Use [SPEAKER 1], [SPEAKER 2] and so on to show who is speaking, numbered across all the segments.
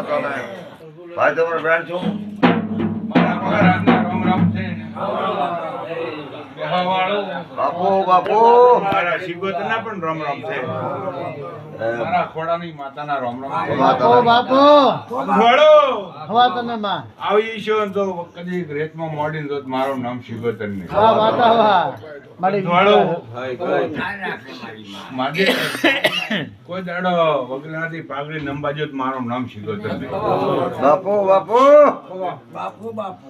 [SPEAKER 1] ભાઈ તમારો બેન છું બાપુ બાપુ
[SPEAKER 2] મારા શિગોતરના પણ રામ રામ છે. મારા ખોડાની માતાના રામ રામ છે.
[SPEAKER 3] બાપો બાપો
[SPEAKER 2] ખોડો
[SPEAKER 3] હવા તને માં
[SPEAKER 2] આવી છો તો કદી રેતમાં મોડીને તો મારું નામ શિગોતર નહીં.
[SPEAKER 3] હા માતા હવા મારી
[SPEAKER 2] ખોડો માગે કોઈ દાડો વગલાથી પાઘડી નંબાજો તો મારું નામ શિગોતર નહીં.
[SPEAKER 1] બાપુ બાપુ
[SPEAKER 4] બાપુ બાપુ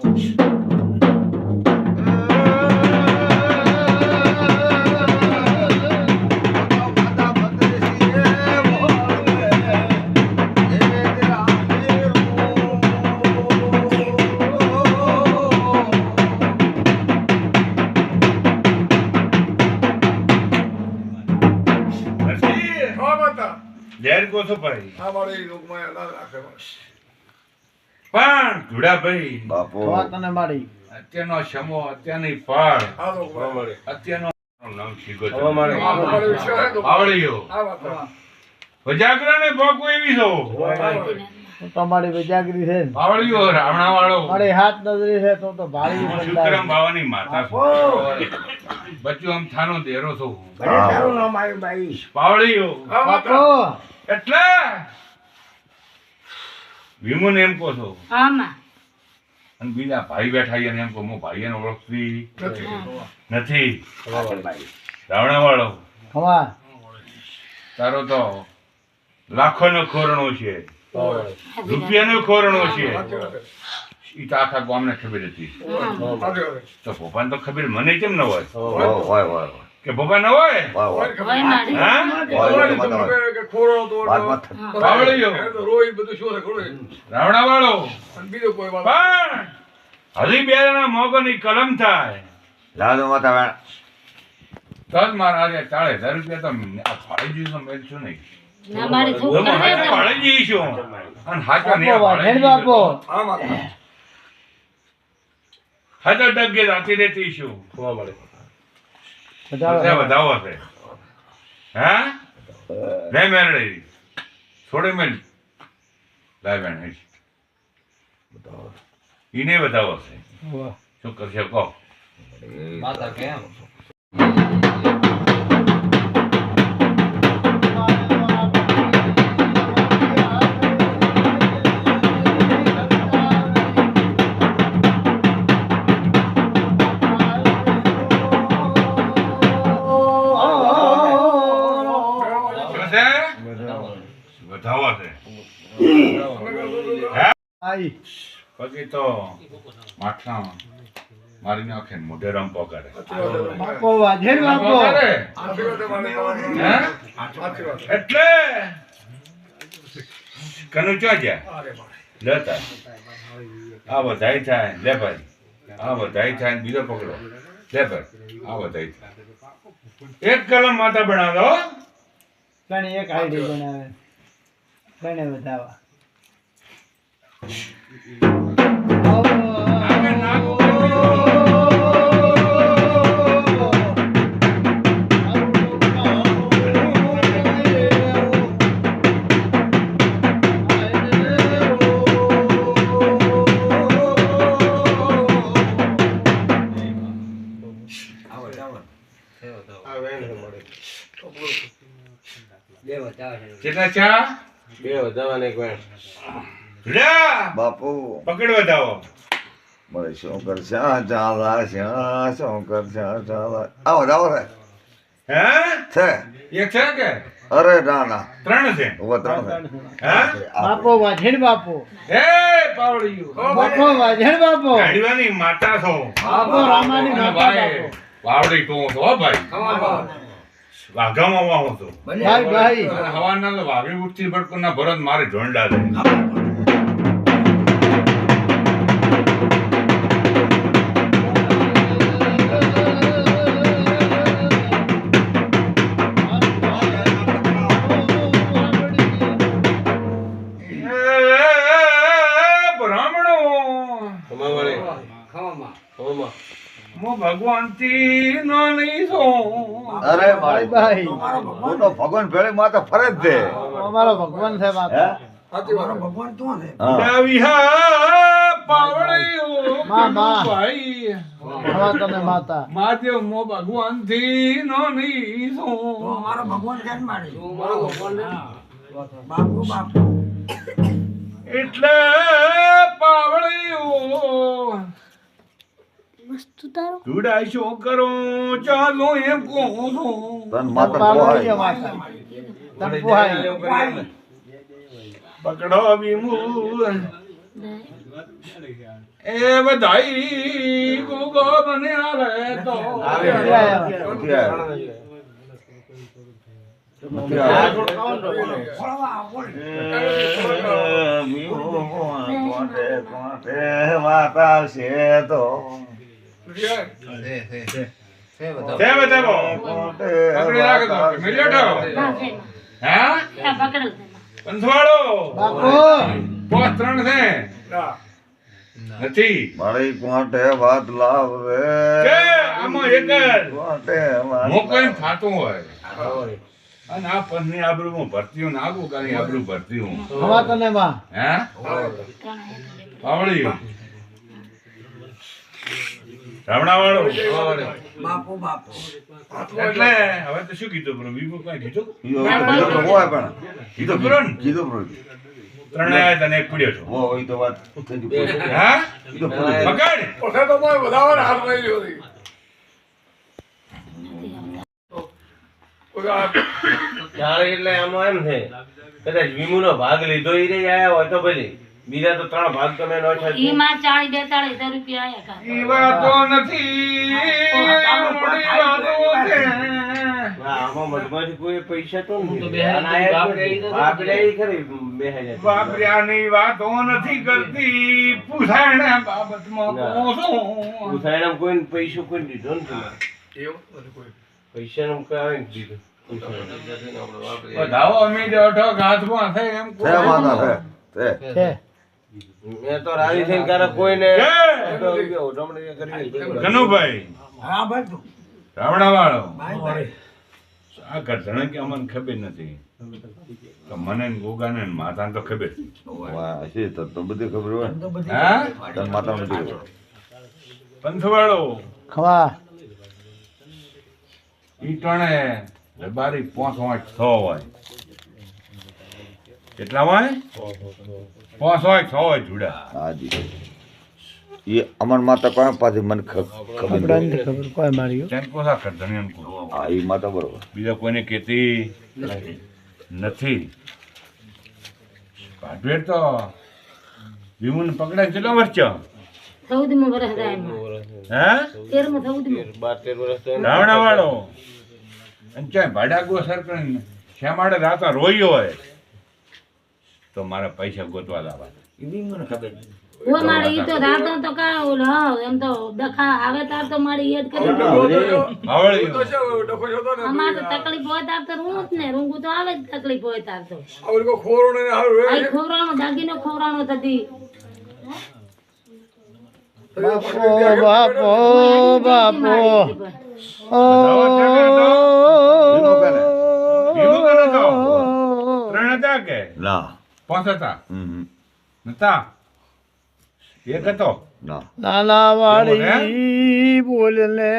[SPEAKER 2] લેર કોસો ભાઈ પણ ધુડાભાઈ
[SPEAKER 1] બાપુ
[SPEAKER 3] હવા તને મારી
[SPEAKER 2] અત્યારનો સમો અત્યારની ફળ અત્યારનો નામ શિગોતર આવડ્યો વજાગરાને ભોગવો એવી છો
[SPEAKER 3] તમારી વિજાગરી છે
[SPEAKER 2] આવડ્યો રાવણા વાળો
[SPEAKER 3] મારી હાથ નજરી છે તો ભારી
[SPEAKER 2] શુક્રમ બાવાની માતા છું બચ્ચું આમ થાનો દેરો છું પાવળીયો
[SPEAKER 3] બાપો
[SPEAKER 2] એટલે વિમુન એમ કહો છો અને બીજા ભાઈ બેઠા છે એમ કહો હું ભાઈ એને ઓળખતી નથી રાવણા વાળો
[SPEAKER 3] હવા
[SPEAKER 2] તારો તો લાખોનો ખોરણો છે રૂપિયાનો ખોરણો છે ઈ તો આખા ગામને ખબર હતી તો ભોપાને તો ખબર મને કેમ ન હોય
[SPEAKER 1] હોય હોય
[SPEAKER 2] કે ભોપા ન હોય હા પાવળીયો રાવણા વાળો પણ હજી બે જણા મોગોની કલમ થાય
[SPEAKER 1] લાદો માતા બેન
[SPEAKER 2] તો જ મારા આજે 40,000 રૂપિયા તો આ ફાળી જઈશું મેળશું નહીં ફાળી જઈશું અને હાચા નહીં
[SPEAKER 3] બાપો
[SPEAKER 2] હાચા ડગે રાતી રહેતી શું વધાવો છે હા લે મેરડી થોડે મેલ લાય બેન ઈને બતાવો છે શું કરશે કહો
[SPEAKER 4] માતા કેમ
[SPEAKER 2] વધાવો છે
[SPEAKER 3] આઈ
[SPEAKER 2] પછી તો માથા મારી નાખે મોઢે રંપો કરે
[SPEAKER 3] બાપો વાજેર બાપો
[SPEAKER 2] એટલે કનુ ચો ગયા લેતા આ બધાય થાય લે ભાઈ આ બધાય થાય બીજો પકડો લે ભાઈ આ બધાય થાય એક કલમ માતા બનાવો
[SPEAKER 3] કણી એક આઈડી બનાવે કણે બતાવા
[SPEAKER 2] કેટલા ચા
[SPEAKER 4] બે વધાવાને એક વેણ
[SPEAKER 2] લે
[SPEAKER 1] બાપુ
[SPEAKER 2] પકડ વધાવો
[SPEAKER 1] બોલે શું કરશે ચાલા શું કરશે ચાલા આવો જાવો રે
[SPEAKER 2] હે
[SPEAKER 1] છે
[SPEAKER 2] એક છે કે
[SPEAKER 1] અરે ના ના
[SPEAKER 2] ત્રણ છે
[SPEAKER 1] ઉભા ત્રણ છે
[SPEAKER 2] હે
[SPEAKER 3] બાપો વાજેર બાપો
[SPEAKER 2] એ પાવળિયું
[SPEAKER 3] બાપો વાજેર બાપો
[SPEAKER 2] ગાડીવાની માતા છો
[SPEAKER 3] બાપો રામાની માતા બાપો
[SPEAKER 2] વાવડી તો છો ભાઈ વાઘામાં વાહો છો
[SPEAKER 3] ભાઈ ભાઈ
[SPEAKER 2] અને હવાના તો વાઘી ઉઠતી ભડકુના ભરત મારે ઢોંડા દે ભગવાન થી નો નહીં છો
[SPEAKER 1] અરે મારી
[SPEAKER 3] ભાઈ
[SPEAKER 1] હું તો ભગવાન ભેળી માં તો ફરે જ દે
[SPEAKER 3] અમારો ભગવાન છે માતા
[SPEAKER 1] હા
[SPEAKER 2] વિહા પાવળિયો
[SPEAKER 3] માં, માં.
[SPEAKER 2] ભાઈ
[SPEAKER 3] ખવા તને માતા
[SPEAKER 2] મહાદેવ મો ભગવાન થી નો નીસો એટલે પાવળિયો જોડાય શું કરો ચાલો એમ કહું છું
[SPEAKER 1] તન માતા
[SPEAKER 3] પાવળીએ
[SPEAKER 1] પોહાય
[SPEAKER 3] માતા તને પોહાય
[SPEAKER 2] પકડો વિમુ એ બધાઈ ગોગો બને આવે તો
[SPEAKER 1] નથી આવ્યો. નથી આવ્યો. કોટે કોટે વાત આવશે તો
[SPEAKER 2] તે બતાવો
[SPEAKER 1] કોટે
[SPEAKER 2] પકડી રાખો તો મિલ્યો તો હા પંથવાળો
[SPEAKER 3] બાપુ
[SPEAKER 2] પોસ 3 છે નથી
[SPEAKER 1] મારી કોટે વાત લાવે
[SPEAKER 2] કે આમાં એક જ
[SPEAKER 1] કોટે વાત
[SPEAKER 2] મોકો એમ થાતું હોય અને આ પંથની આબરૂમાં ભરતી હું નાગું કરી આબરૂ ભરતી હું
[SPEAKER 3] ખવા તને માં
[SPEAKER 2] હે પાવળી રાવણાવાળો એટલે હવે તો શું કીધું બ્રો બીજું કઈ કીધું
[SPEAKER 1] કીધું તો હોય પણ
[SPEAKER 2] કીધું બ્રો ને
[SPEAKER 1] કીધું બ્રો.
[SPEAKER 2] ત્રણે આયા તને એક પડ્યો છો
[SPEAKER 1] હોય તો વાત થઈ ગઈ.
[SPEAKER 2] હા
[SPEAKER 1] કીધું બ્રો.
[SPEAKER 2] પકડ
[SPEAKER 4] જાણે એટલે આમાં એમ છે કદાચ વીમુનો ભાગ લીધો ઈ રે આયા હોય તો ભલે બીજા તો 3 ભાગ તો મેં નો છે
[SPEAKER 5] ઈ માં 40-42 રૂપિયા આયા કા
[SPEAKER 2] ઈ વાતો નથી મોટી વાતો છે
[SPEAKER 4] આમાં મધમાંથી કોઈ પૈસા તો નથી અને આયા તો આપણે ઈ ખરી બેહાઈ જાય
[SPEAKER 2] બાપરિયાની વાતો નથી કરતી પૂછાણા બાબતમાં કહું છું
[SPEAKER 4] ઉસાયણમ કોઈ પૈસો કોઈ દીધો નથી પૈસા નું કાંઈ દીધું
[SPEAKER 2] બધાઓ અમે દોઢો ઘાતમાં છે એમ
[SPEAKER 1] છે માતા છે. છે.
[SPEAKER 3] છે
[SPEAKER 4] મેં તો રાજી થઈને ક્યારેક કોઈને
[SPEAKER 2] છે.
[SPEAKER 4] ઉજવણી કરવી
[SPEAKER 2] કનુભાઈ રાવણાવાળો આ ઘરધણા કે અમને ખબર નથી તો મને ને ગોગાને ને માતાને તો ખબર છે.
[SPEAKER 1] વાહ, હશે તો બધી ખબર હોય ને.
[SPEAKER 2] હા
[SPEAKER 1] તન માતા નથી ખબર.
[SPEAKER 2] પંથવાળો
[SPEAKER 3] ખવા
[SPEAKER 2] ઈ ટણે રબારી 5 હોય 6 હોય કેટલા હોય 5 હોય 6 હોય જુડા
[SPEAKER 1] હાજી એ અમર માતા કોઈ પાસે મને ખબર
[SPEAKER 3] આપણા
[SPEAKER 1] નથી.
[SPEAKER 3] નથી ખબર કોઈ માર્યું
[SPEAKER 2] તેમ કોસા ઘરધણી એમ કહું.
[SPEAKER 1] હા એ માતા બરોબર.
[SPEAKER 2] બીજા કોઈને કહેતી નથી ભાડવેર તો વિમુન પકડાય કેટલો વર્ષ થયો?
[SPEAKER 5] 14મું વર્ષ થાય એમાં.
[SPEAKER 2] હે
[SPEAKER 5] 13મું 14મું.
[SPEAKER 4] 12-13 વર્ષ તો
[SPEAKER 2] રાવણાવાળો અને ચાય ભાડાગો સરકણ શા માટે રાતા રોયો હોય તો મારા પૈસા ગોતવા લાવવા
[SPEAKER 5] ઓ મારે ઈ તો રાતો તો કા ઓલો એમ તો ડખા આવે તાર તો મારી યાદ કરી
[SPEAKER 2] આવળી
[SPEAKER 5] અમાર તો તકલીફ હોય તાર તો રૂંગ જ ને રૂંગું તો આવે જ તકલીફ હોય તાર તો આઈ ખોરાણો દાગીનો ખોરાણો થતી
[SPEAKER 3] બાપો બાપો ઓ
[SPEAKER 2] વિમુ કરે તો 3 હતા કે
[SPEAKER 1] ના
[SPEAKER 2] 5 હતા
[SPEAKER 1] હમ
[SPEAKER 2] નતા એક હતો
[SPEAKER 1] ના
[SPEAKER 3] નાના વાળી બોલને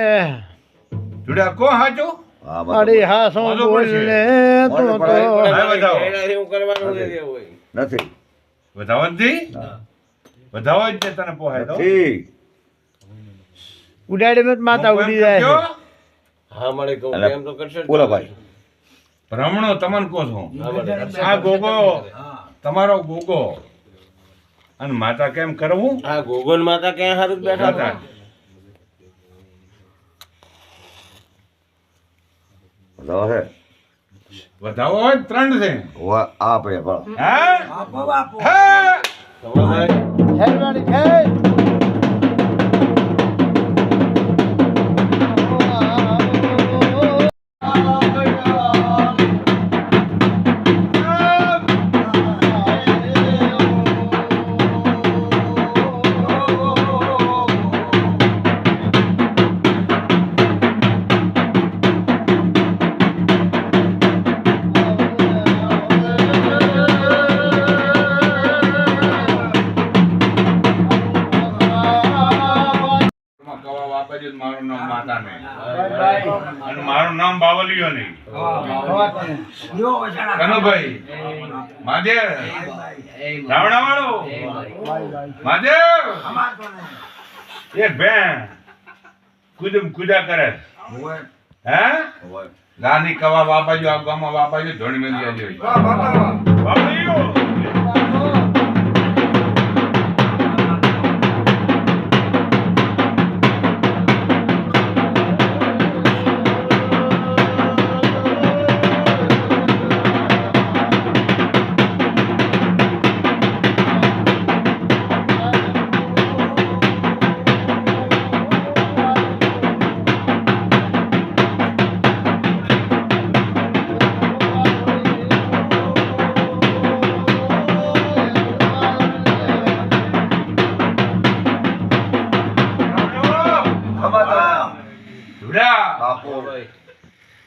[SPEAKER 2] જુડા કો હાચો
[SPEAKER 1] હા
[SPEAKER 3] અરે
[SPEAKER 1] માતા
[SPEAKER 3] હા સો બોલને તો તો
[SPEAKER 2] હા બતાવો
[SPEAKER 4] એવું કરવાનું હોય
[SPEAKER 1] નથી
[SPEAKER 2] વધાવનથી વધાવો જ તે તને પોહાય તો
[SPEAKER 1] નથી
[SPEAKER 3] ઉડાડી મત માતા ઉડી જાય છે
[SPEAKER 4] હા મળે કહું
[SPEAKER 1] અલા,
[SPEAKER 4] એમ તો કરશે ને.
[SPEAKER 1] બોલો ભાઈ.
[SPEAKER 2] ભ્રમણો તમને કહો છું
[SPEAKER 4] હા મળે.
[SPEAKER 2] આ ગોગો તમારો ગોગો અને માતા કેમ કરવું
[SPEAKER 4] હા ગોગન માતા ક્યાં હારું જ બેઠા
[SPEAKER 2] માતા
[SPEAKER 4] હતા
[SPEAKER 1] બતાવો છે
[SPEAKER 2] વધાવો હોય 3 છે
[SPEAKER 1] વા આ ભાઈ બળ
[SPEAKER 2] હા હા
[SPEAKER 4] તમારે
[SPEAKER 3] હેરવાડી હે
[SPEAKER 2] મારું નામ માતા નહીં અને મારું નામ બાવલિયો નહીં. કનુભાઈ મહાદેવ રાવણા વાળો મહાદેવ એક બેન કુદા કરે હે નાની કવા બાપાજી આ ગામમાં બાપાજી ધોણી મેલી આવી બાવલિયો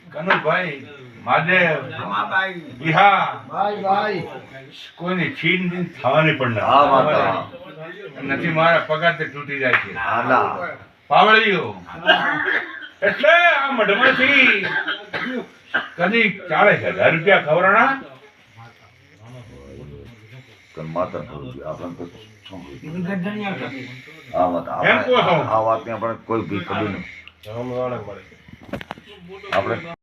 [SPEAKER 2] કનુભાઈ મહાદેવ બિહા કોઈની છીન થવાની પણ નથી. મારા પગાર તે તૂટી જાય છે. પાવળીઓ એટલે આ મઢમાંથી કદી 40,000 રૂપિયા ખવડાણા
[SPEAKER 1] માતા
[SPEAKER 2] એમ કહો છો.
[SPEAKER 1] આ વાતને આપણે કોઈ ભી ખબર નહીં આપણે